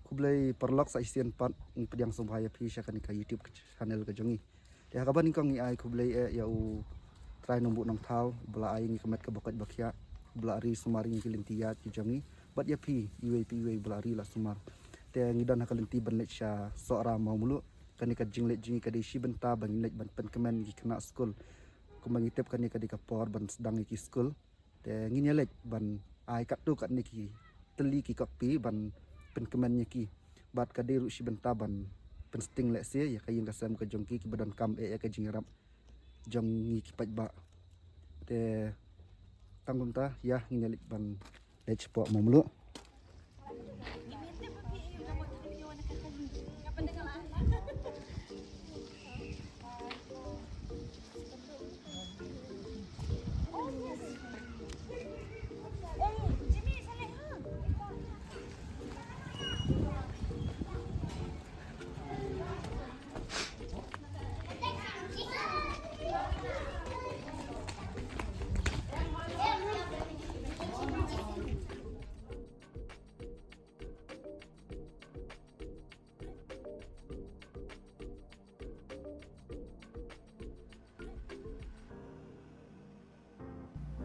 kublai perlok sa isian pat pediang sumbaya pi sya kan ka YouTube channel ka jongi te kaban ni kong ai kublai ya u try nombuk nong thau bela ai ni kemet ka bokat bakya bela ari sumari ni kelintia ki jongi bat ya pi UAP bela ari la sumar te ngidan hakalenti ban lech sya sora mau mulu kan ka jinglet jingi ka desi benta bang lech ban pen kemen ki kena school kumang itep kan ka dikapor ban sedang ki school te nginya lech ban ai kat tu kat ni ki teli ki kopi ban pen kemen ki bat ka deru si benta ban pen sting lek se ya kayin ka sam ka jongki ki badan kam ya ka jingrap jong ki paj ba te tanggung ta ya nginya lech ban lech po mau mulu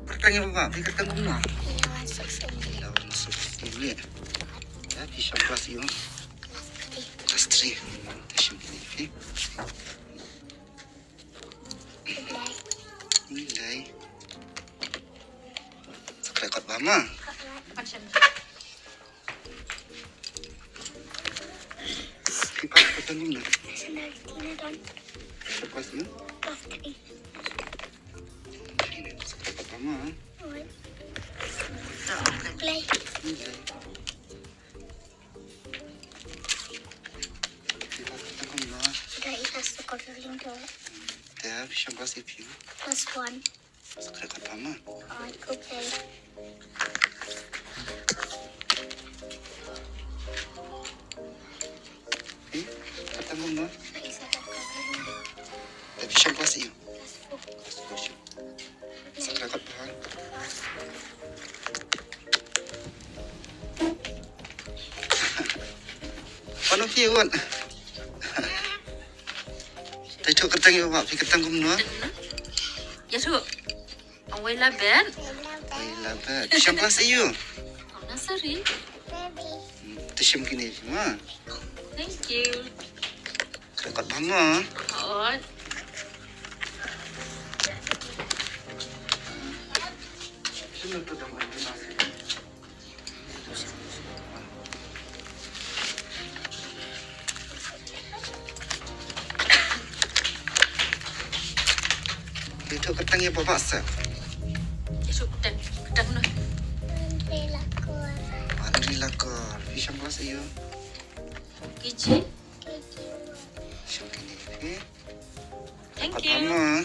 Pertanyaan apa? Kita tanggung lah. Lawan masuk dulu ya. Ya, bisa kelas ini. Kelas 3. Tashin ini. Nilai. Sekrekot mama. Kita tanggung lah. Kelas ini. Mama. Play. Dah ikhlas tukar ring tu. Dah bisa kelas itu. Plus 1. Sekrekot mama. Go play. Tanggung lah. Dah ikhlas tukar ring. Dah bisa kelas itu. Plus 4. Sekrekot bahan. Paano piwan? Tayo ketang yo pak, ketang kumno. Ya su, ang way laban, Ay labat. Siyam kelas iyo. ang nasari. Tasyam kini ma. Thank you. Sekrekot mama. Oo. Sino to dong ay nasi? Ito ketang yo bapak sa. Ya su, ketang no. Alhamdulillah ko. Siyam kelas iyo. Gigi. Siyam kini. Okay. Thank Sekrekot you. mama.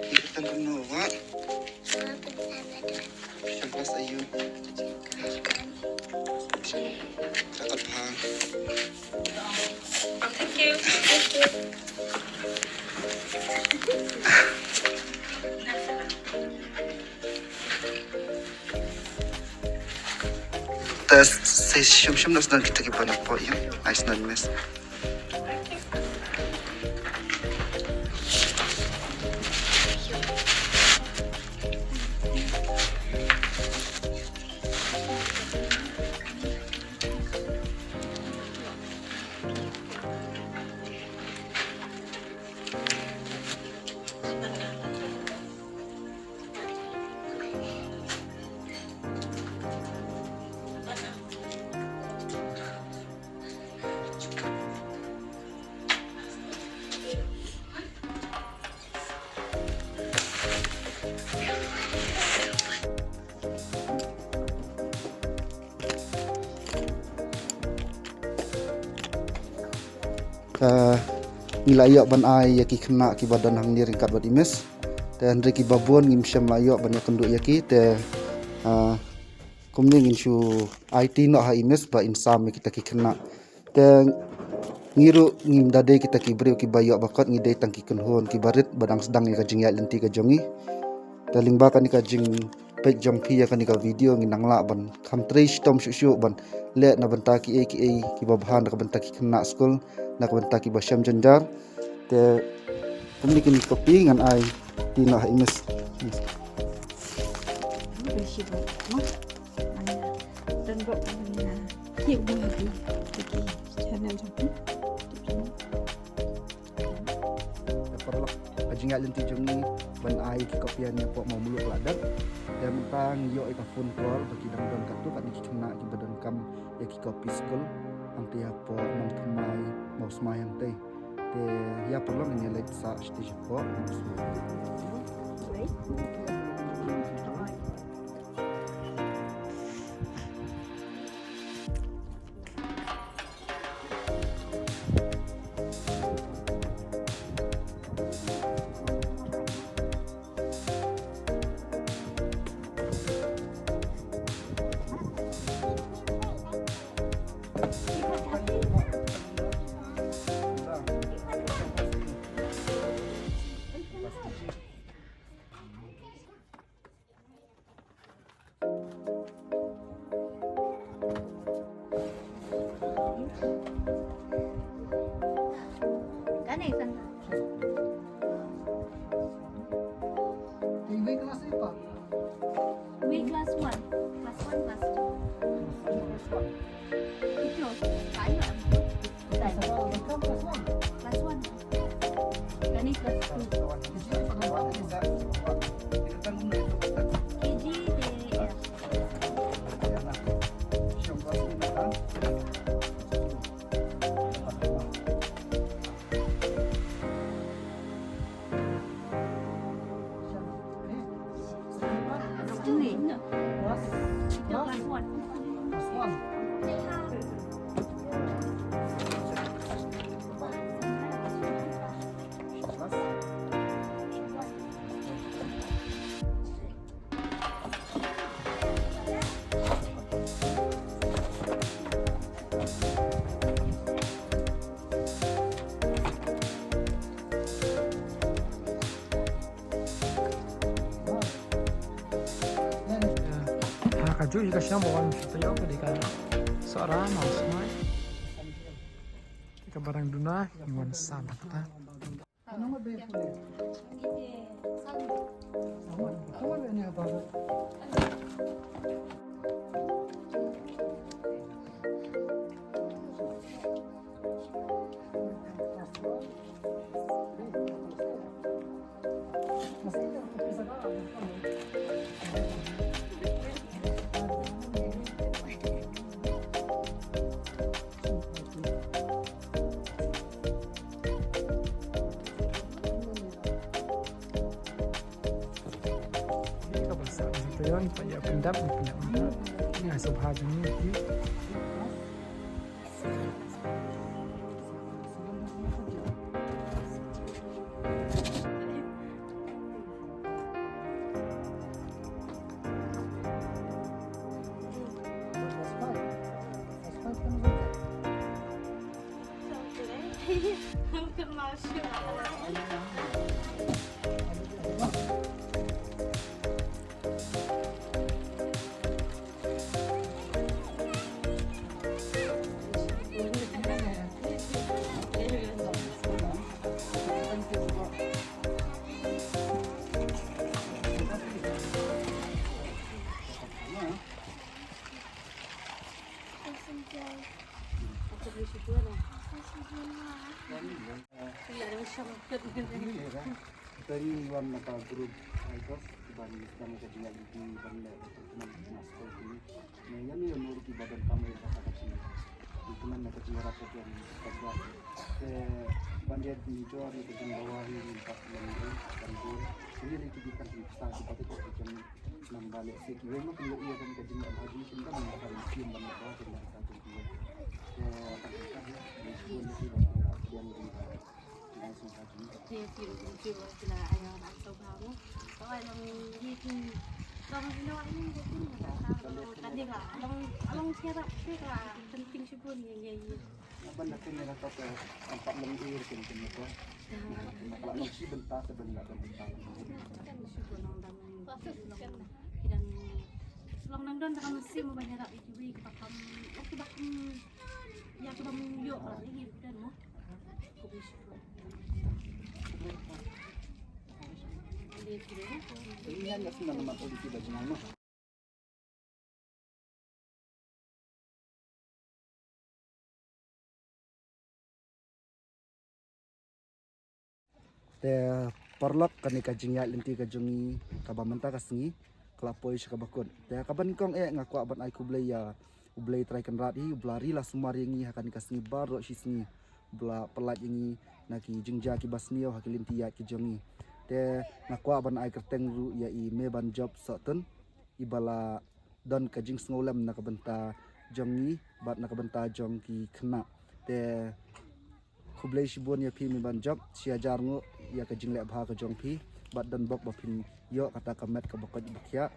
Ketang kumno pak. Siyam kelas iyo. Sekrekot bahan. Thank you. Tas siyam nas dan kita kipan po yan. Ayos na mes. Nilayak ban ai yaki kena ki badan hang ni ringkat bad imes dan reki babon ngim syam layak ban yakunduk yaki te kumni ngin shu IT no ha imes ba insam kita ki kena te ngiru ngim dade kita kibriu ki bayu bakat ngide tangki kunhon ki barit badang sedang ni kajing ya lenti ka jongi daling ba kan ka jing pek jong pi ya kan ka video nginang la ban kham trish tom shu ban le na banta ki ki babhan ka banta ki kena school na ka banta ki basham janjar te kami kini kopi ngan ai tina imes bersih banget, mana dan buat mana hiu lagi, jadi channel jumpa. perlu kajing ya lenti jongi ban ai ki kopian nya pok mau muluk ladat dan tang yo ika phone call bagi dang don katu kan ki kena ki badon kam ya ki kopi school anti apa nang thamai mau semayang teh te ya perlu ngene lek sa stage po Cái này cần Tinggi kelas apa? we class 1, class 1, class 2. Itu kayu class 1. Kan ini class 2. KG DL. Ini itu class 1. Kaju jika siang bawa mesti tahu ketika seorang mau semai jika barang duna iwan salah kita yon paya pendap punya ini asal hajung ini Dari wan mata grup icos ban sedang kajian di banda teman masker ini. Nah, yang ini menurut badan kami yang kata kecil. Itu mana kecil rapat yang terbuat. Bandia di jor itu di bawah ini empat meter kantor. Ini ditujukan di stasiun seperti itu jam 6 balik. Sekian mah kalau ia kan kajian haji kita mengatakan film banda bawah dengan satu dua. Akan kita ya di sekolah itu yang langsung haji. Thì kiểu sila ayaw na sa bago. Kaya lang hindi Long ginawa niyo din tadi nga along sira sira penting sih pun ya. Naban natin nila to ko ang paglangir kin ko. Nakalong si benta sa benda ng benta. Dan long nang don kan mesti mau banyak rak ibu pakam oke bakam ya aku bang yuk lah ini dan mo aku bisa Ini hanya senang naman ulit kita no. Te parlok kani kajingya linti kajungi kabamanta kasengi kelapoi sakabakun. Te kaban kong ngaku aban ai kublai ya ublai trai kan rat hi ublari la sumaringi hakan kasengi baro sisni bla pelat ingi naki jingja ki basnio hakilinti ya ki jongi. Te ngaku aban ai kerteng ru ya i meban job soten ibala don kajing sngolem nakabenta jongi bat nakabenta jong ki khna. Te kublai shibun ya pi meban job siajar ngo ya kajing le bha ka jong pi bat dan bok bapin yo kata kamet ka bokaj bakya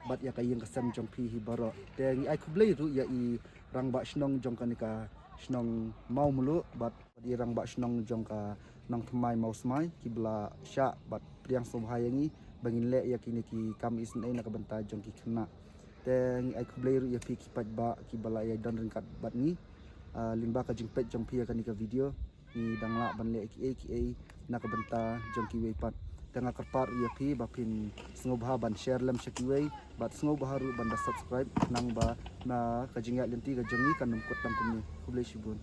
bat ya kayeng kesem jong pi hi baro te ngi ai kublai ru ya i rang ba snong jong kanika snong mau mulu bat di rang ba snong jong ka nang thmai mau smai kibla sha bat priang sobhayangi bangin le ya kini ki kam isn ai nak benta jong ki khna te ngi ai kublai ru ya pi ki pat ba ki bala ya don ringkat bat ni limba ka jing pet jong pi kanika video ni dangla ban le ki nak benta jong ki wei pat tengah kerpar ya pi bapin sngobha ban share lem shakiwei bat sngobha ru ban da subscribe nang ba na kajinga lenti ka jongi kan nungkut tam kumni kublai shibun